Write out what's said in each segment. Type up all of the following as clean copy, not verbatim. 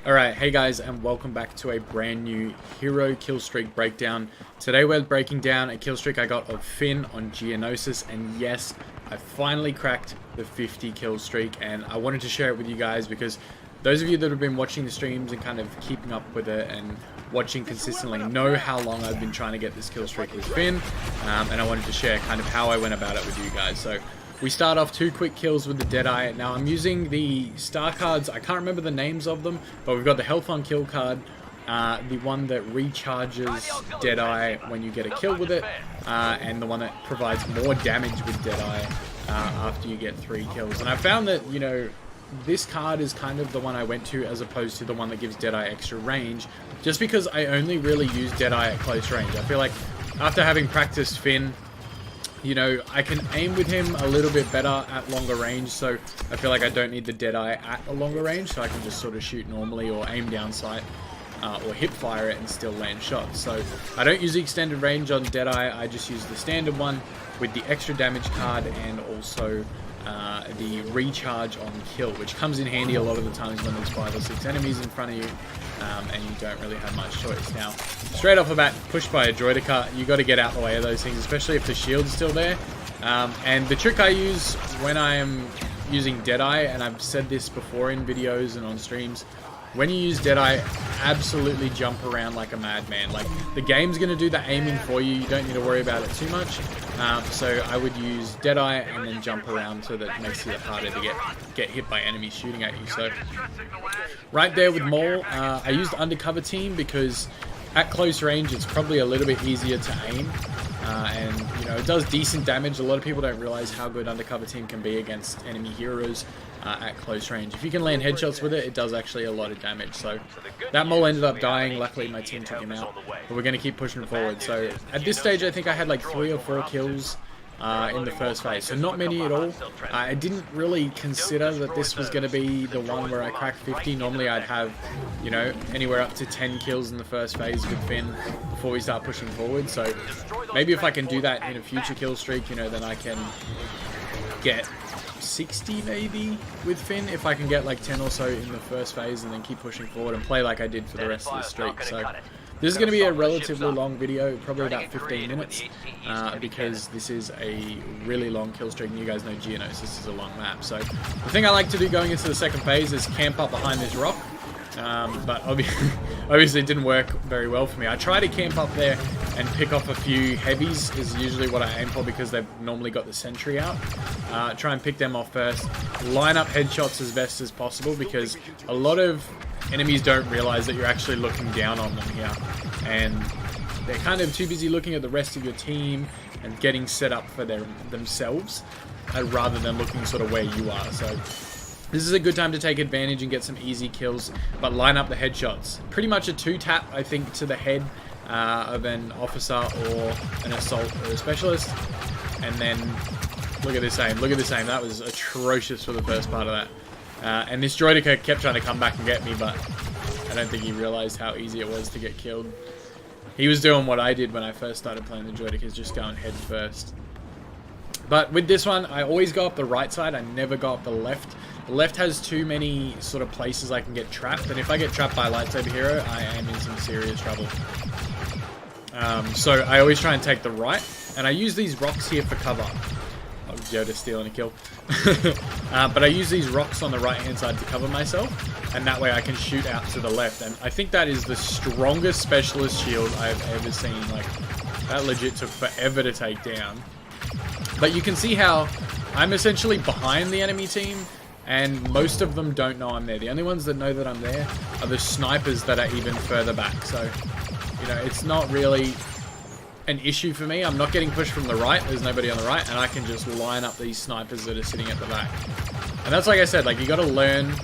Alright, hey guys, and welcome back to a brand new hero killstreak breakdown. Today we're breaking down a killstreak I got of Finn on Geonosis, and yes, I finally cracked the 50 kill streak, and I wanted to share it with you guys because those of you that have been watching the streams and kind of keeping up with it and watching consistently know how long I've been trying to get this kill streak with Finn, and I wanted to share kind of how I went about it with you guys. So we start off 2 quick kills with the Jedi. Now I'm using the star cards, I can't remember the names of them, but we've got the health on kill card, the one that recharges Jedi when you get a kill with it, and the one that provides more damage with Jedi after you get 3 kills. And I found that, you know, this card is kind of the one I went to as opposed to the one that gives Jedi extra range, just because I only really use Jedi at close range. I feel like after having practiced Finn, you know, I can aim with him a little bit better at longer range, so I feel like I don't need the Jedi at a longer range, so I can just sort of shoot normally or aim down sight or hip fire it and still land shots. So I don't use the extended range on Jedi, I just use the standard one with the extra damage card and also the recharge on kill, which comes in handy a lot of the times when there's 5 or 6 enemies in front of you and you don't really have much choice. Now, straight off the bat, pushed by a droidica, you got to get out the way of those things, especially if the shield's still there. And the trick I use when I am using Jedi, and I've said this before in videos and on streams, when you use Jedi, absolutely jump around like a madman. Like, the game's going to do the aiming for you, you don't need to worry about it too much. So I would use Jedi and then jump around so that it makes it harder to get hit by enemies shooting at you. So right there with Maul, I used undercover team because at close range it's probably a little bit easier to aim. And you know, it does decent damage. A lot of people don't realize how good undercover team can be against enemy heroes at close range. If you can land headshots with it, it does actually a lot of damage. So that Maul ended up dying. Luckily my team took him out, but we're going to keep pushing forward. So at this stage I think I had like 3 or 4 kills in the first phase, so not many at all. I didn't really consider that this was going to be the one where I cracked 50. Normally I'd have, you know, anywhere up to 10 kills in the first phase with Finn before we start pushing forward. So maybe if I can do that in a future kill streak, you know, then I can get 60 maybe with Finn if I can get like 10 or so in the first phase and then keep pushing forward and play like I did for the rest of the streak. So this is going to be a relatively long video, probably about 15 minutes, because this is a really long kill streak, and you guys know Geonosis is a long map. So the thing I like to do going into the second phase is camp up behind this rock, but obviously it didn't work very well for me. I try to camp up there and pick off a few heavies is usually what I aim for because they've normally got the sentry out. Try and pick them off first, line up headshots as best as possible because a lot of enemies don't realize that you're actually looking down on them here, and they're kind of too busy looking at the rest of your team and getting set up for themselves rather than looking sort of where you are. So this is a good time to take advantage and get some easy kills, but line up the headshots. Pretty much a 2-tap, I think, to the head of an officer or an assault or a specialist, and then look at this aim, look at this aim. That was atrocious for the first part of that. And this droidica kept trying to come back and get me, but I don't think he realized how easy it was to get killed. He was doing what I did when I first started playing the droidicas, just going head first. But with this one, I always go up the right side, I never go up the left. The left has too many sort of places I can get trapped, and if I get trapped by a lightsaber hero, I am in some serious trouble. So I always try and take the right, and I use these rocks here for cover. Oh, Yoda stealing a kill. But I use these rocks on the right hand side to cover myself, and that way I can shoot out to the left, and I think that is the strongest specialist shield I've ever seen. Like, that legit took forever to take down. But you can see how I'm essentially behind the enemy team, and most of them don't know I'm there. The only ones that know that I'm there are the snipers that are even further back. So, you know, it's not really an issue for me. I'm not getting pushed from the right, there's nobody on the right, and I can just line up these snipers that are sitting at the back. And that's, like I said, like, you gotta learn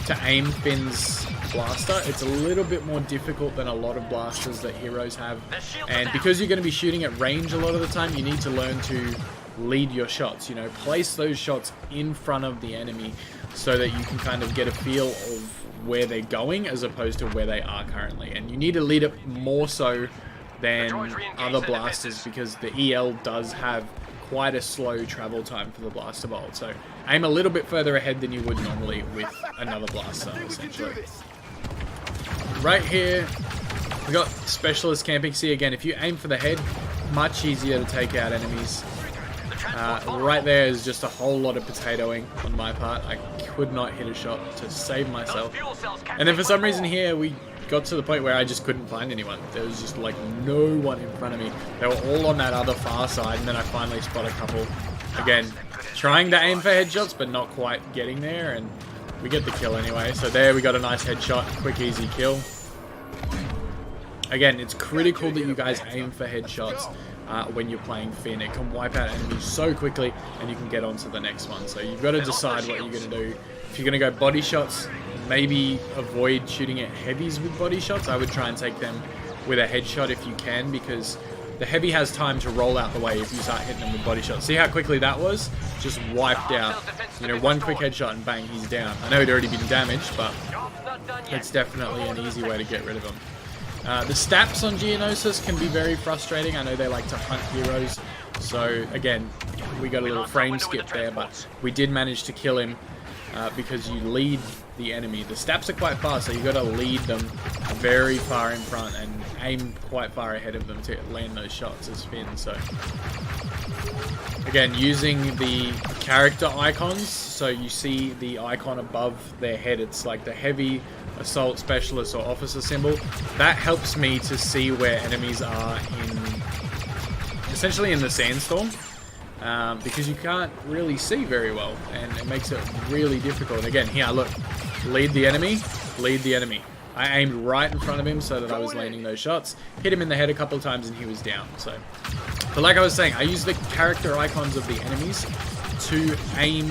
to aim Finn's blaster. It's a little bit more difficult than a lot of blasters that heroes have, and because you're going to be shooting at range a lot of the time, you need to learn to lead your shots, you know, place those shots in front of the enemy so that you can kind of get a feel of where they're going as opposed to where they are currently. And you need to lead it more so than other blasters because the EL does have quite a slow travel time for the blaster bolt. So aim a little bit further ahead than you would normally with another blaster, essentially. right here, we got specialist camping. See, again, if you aim for the head, much easier to take out enemies. Right there is just a whole lot of potatoing on my part. I could not hit a shot to save myself. And then for some reason here, we got to the point where I just couldn't find anyone. There was just like no one in front of me. They were all on that other far side, and then I finally spot a couple. Again, trying to aim for headshots, but not quite getting there, and we get the kill anyway. So there we got a nice headshot, quick easy kill. Again, it's critical that you guys aim for headshots when you're playing Finn. It can wipe out enemies so quickly, and you can get on to the next one. So you've got to decide what you're going to do. If you're going to go body shots, maybe avoid shooting at heavies with body shots. I would try and take them with a headshot if you can, because the heavy has time to roll out the way if you start hitting them with body shots. See how quickly that was? Just wiped out. You know, one quick headshot and bang, he's down. I know he'd already been damaged, but it's definitely an easy way to get rid of him. The stats on Geonosis can be very frustrating. I know they like to hunt heroes. So again, we got a little frame skip there, but we did manage to kill him because you lead the enemy. The stats are quite fast, so you got to lead them very far in front and aim quite far ahead of them to land those shots as Finn. So again, using the character icons, so you see the icon above their head, it's like the heavy, assault, specialist, or officer symbol. That helps me to see where enemies are essentially in the sandstorm, because you can't really see very well, and it makes it really difficult. And again, here, look, lead the enemy, lead the enemy. I aimed right in front of him so that I was landing those shots, hit him in the head a couple of times, and he was down. So, but like I was saying, I use the character icons of the enemies to aim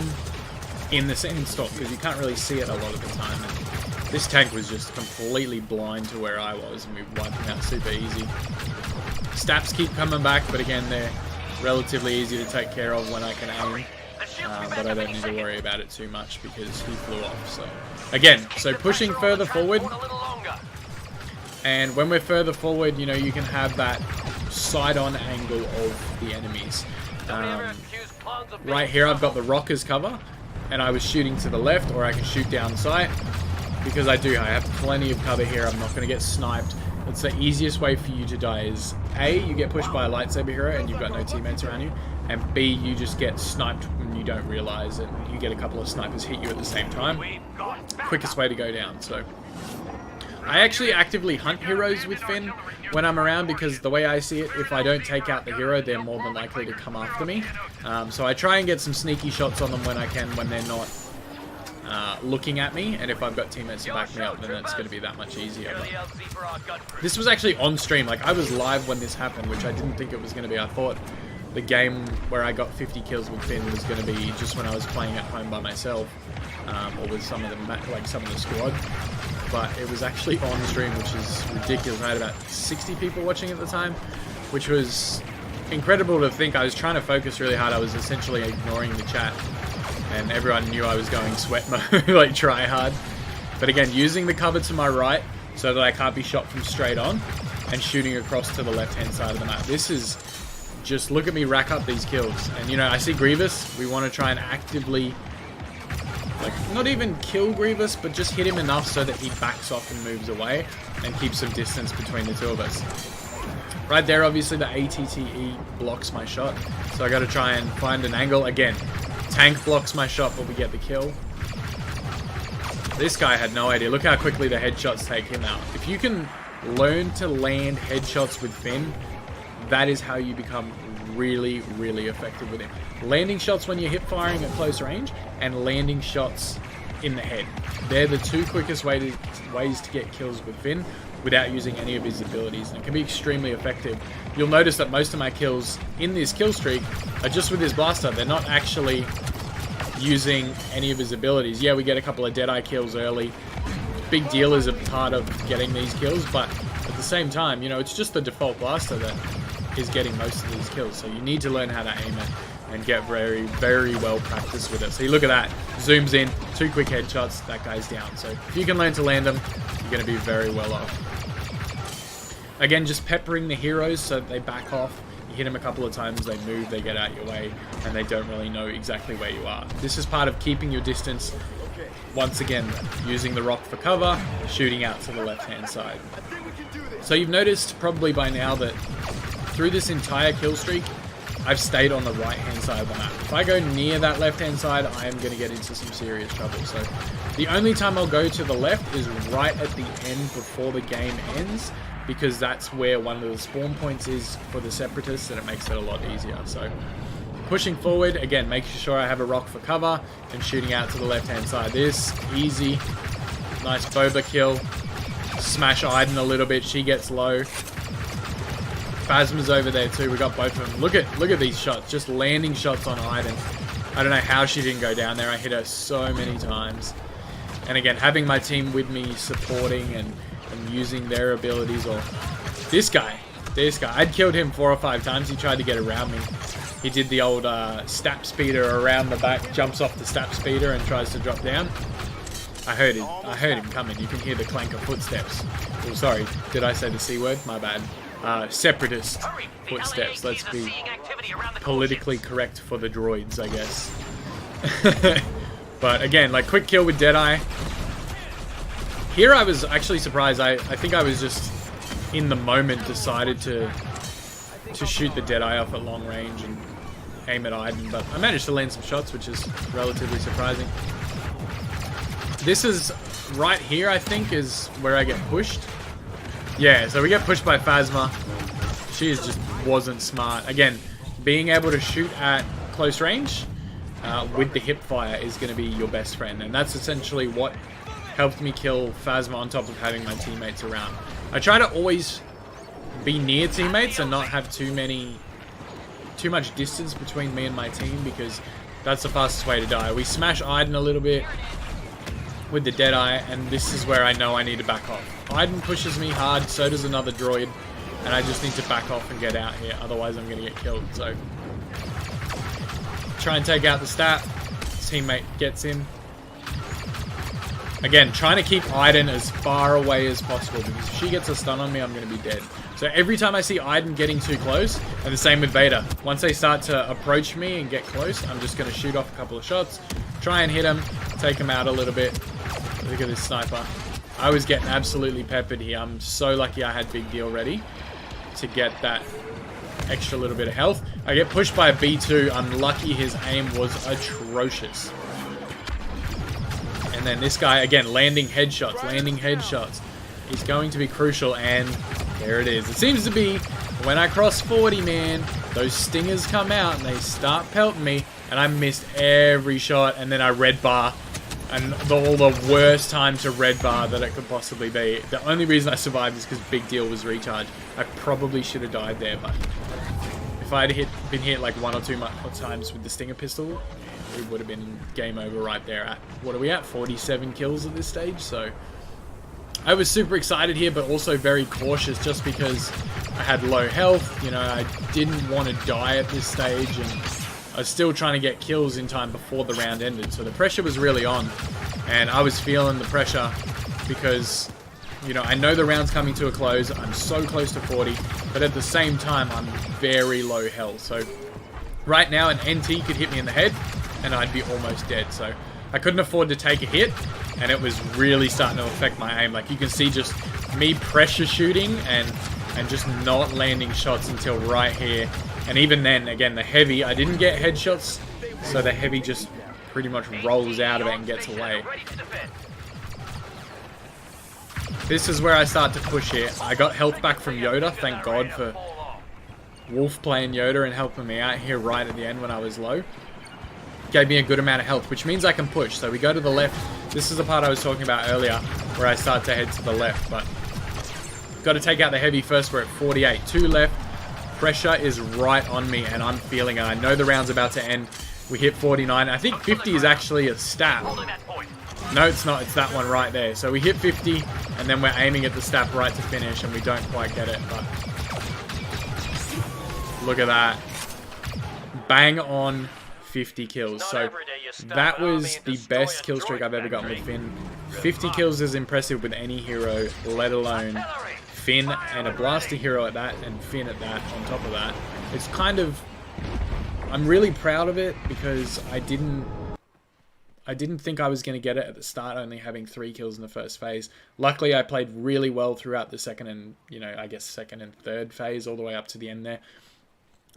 in the sandstorm, because you can't really see it a lot of the time. And this tank was just completely blind to where I was, and we wiped him out super easy. Stats keep coming back, but again, they're relatively easy to take care of when I can aim. But I don't need to worry about it too much because he flew off. So again, so pushing further forward, and when we're further forward, you know, you can have that side-on angle of the enemies. Right here, I've got the rock as cover, and I was shooting to the left, or I can shoot down sight. Because I have plenty of cover here. I'm not going to get sniped. It's the easiest way for you to die is A, you get pushed by a lightsaber hero and you've got no teammates around you, and B, you just get sniped when you don't realize it. You get a couple of snipers hit you at the same time. Quickest way to go down. So I actually actively hunt heroes with Finn when I'm around, because the way I see it, if I don't take out the hero, they're more than likely to come after me. So I try and get some sneaky shots on them when I can, when they're not looking at me, and if I've got teammates to back me up, then it's going to be that much easier. But this was actually on stream. Like, I was live when this happened, which I didn't think it was going to be. I thought the game where I got 50 kills with Finn was going to be just when I was playing at home by myself, or with some of the squad. But it was actually on stream, which is ridiculous. I had about 60 people watching at the time, which was incredible to think. I was trying to focus really hard. I was essentially ignoring the chat, and everyone knew I was going sweat mode, like try hard. But again, using the cover to my right so that I can't be shot from straight on, and shooting across to the left-hand side of the map. This is just, look at me rack up these kills. And you know, I see Grievous. We want to try and actively, like, not even kill Grievous, but just hit him enough so that he backs off and moves away and keeps some distance between the two of us. Right there, obviously the ATTE blocks my shot, so I got to try and find an angle. Again, tank blocks my shot, but we get the kill. This guy had no idea. Look how quickly the headshots take him out. If you can learn to land headshots with Finn, that is how you become really, really effective with him. Landing shots when you're hip firing at close range, and landing shots in the head. They're the two quickest ways to get kills with Finn without using any of his abilities, and it can be extremely effective. You'll notice that most of my kills in this kill streak are just with his blaster. They're not actually using any of his abilities. Yeah, we get a couple of Jedi kills early. Big deal is a part of getting these kills, but at the same time, you know, it's just the default blaster that is getting most of these kills. So you need to learn how to aim it and get very, very well practiced with it. So you look at that, zooms in, 2 quick headshots, that guy's down. So if you can learn to land them, you're going to be very well off. Again, just peppering the heroes so that they back off. You hit them a couple of times, they move, they get out your way, and they don't really know exactly where you are. This is part of keeping your distance once again, using the rock for cover, shooting out to the left-hand side. So you've noticed probably by now that through this entire kill streak, I've stayed on the right-hand side of the map. If I go near that left-hand side, I am going to get into some serious trouble. So the only time I'll go to the left is right at the end before the game ends, because that's where one of the spawn points is for the Separatists, and it makes it a lot easier. So pushing forward, again, making sure I have a rock for cover and shooting out to the left-hand side. This, easy. Nice Boba kill. Smash Iden a little bit. She gets low. Phasma's over there too. We got both of them. Look at these shots. Just landing shots on Iden. I don't know how she didn't go down there. I hit her so many times. And again, having my team with me supporting and using their abilities. Or this guy. I'd killed him 4 or 5 times. He tried to get around me. He did the old stap speeder around the back, jumps off the stap speeder and tries to drop down. I heard him coming. You can hear the clank of footsteps. Oh, sorry. Did I say the C word? My bad. Separatist footsteps. Let's be politically correct for the droids, I guess. But again, like, quick kill with Deadeye. Here I was actually surprised. I think I was just in the moment decided to shoot the Deadeye off at long range and aim at Iden, but I managed to land some shots, which is relatively surprising. This is right here, I think, is where I get pushed. Yeah, so we get pushed by Phasma. She just wasn't smart. Again, being able to shoot at close range with the hip fire is going to be your best friend, and that's essentially what helped me kill Phasma on top of having my teammates around. I try to always be near teammates and not have too much distance between me and my team, because that's the fastest way to die. We smash Iden a little bit with the Deadeye, and this is where I know I need to back off. Iden pushes me hard, so does another droid, and I just need to back off and get out here, otherwise I'm going to get killed. So try and take out the stat. Teammate gets in. Again, trying to keep Iden as far away as possible, because if she gets a stun on me, I'm going to be dead. So every time I see Iden getting too close, and the same with Vader, once they start to approach me and get close, I'm just going to shoot off a couple of shots, try and hit him, take him out a little bit. Look at this sniper. I was getting absolutely peppered here. I'm so lucky I had Big Deal ready to get that extra little bit of health. I get pushed by a B2. I'm lucky his aim was atrocious. And then this guy, again, landing headshots. He's going to be crucial, and there it is. It seems to be, when I cross 40, man, those stingers come out and they start pelting me, and I missed every shot, and then I red bar. And all the worst time to red bar that it could possibly be. The only reason I survived is because Big Deal was recharged. I probably should have died there, but if I had been hit like 1 or 2 times with the Stinger pistol, it would have been game over right there. At what are we at? 47 kills at this stage. So I was super excited here, but also very cautious, just because I had low health. You know, I didn't want to die at this stage, and I was still trying to get kills in time before the round ended. So the pressure was really on, and I was feeling the pressure because, you know, I know the round's coming to a close. I'm so close to 40, but at the same time, I'm very low health. So right now, an NT could hit me in the head, and I'd be almost dead. So I couldn't afford to take a hit, and it was really starting to affect my aim. Like, you can see just me pressure shooting and just not landing shots until right here. And even then, again, the heavy, I didn't get headshots, so the heavy just pretty much rolls out of it and gets away. This is where I start to push here. I got health back from Yoda, thank God for Wolf playing Yoda and helping me out here right at the end when I was low. Gave me a good amount of health, which means I can push. So we go to the left. This is the part I was talking about earlier, where I start to head to the left, but got to take out the heavy first. We're at 48, 2 left. Pressure is right on me, and I'm feeling it. I know the round's about to end. We hit 49. I think 50 is actually a stat. No, it's not. It's that one right there. So we hit 50, and then we're aiming at the stat right to finish, and we don't quite get it. But look at that. Bang on 50 kills. So that was the best kill streak I've ever gotten with Finn. 50 kills is impressive with any hero, let alone Finn and a blaster hero at that, and Finn at that on top of that. It's kind of, I'm really proud of it, because I didn't I didn't think I was going to get it at the start, only having 3 kills in the first phase. Luckily, I played really well throughout the second and, I guess second and third phase, all the way up to the end there.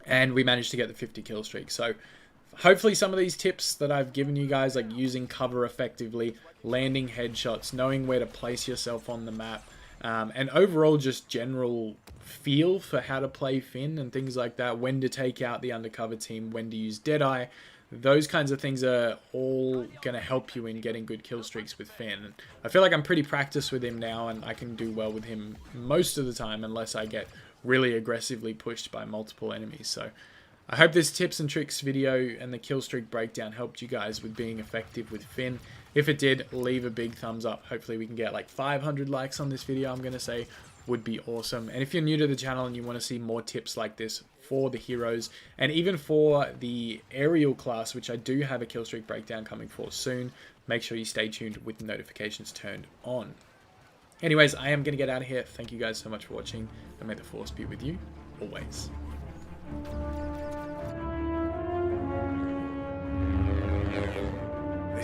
And we managed to get the 50 kill streak. So hopefully some of these tips that I've given you guys, like using cover effectively, landing headshots, knowing where to place yourself on the map, and overall just general feel for how to play Finn and things like that, when to take out the undercover team, when to use Deadeye, those kinds of things are all going to help you in getting good kill streaks with Finn. And I feel like I'm pretty practiced with him now, and I can do well with him most of the time unless I get really aggressively pushed by multiple enemies. So I hope this tips and tricks video and the kill streak breakdown helped you guys with being effective with Finn. If it did, leave a big thumbs up. Hopefully we can get like 500 likes on this video, I'm going to say. Would be awesome. And if you're new to the channel and you want to see more tips like this for the heroes, and even for the aerial class, which I do have a kill streak breakdown coming for soon, make sure you stay tuned with the notifications turned on. Anyways, I am going to get out of here. Thank you guys so much for watching, and may the force be with you always. The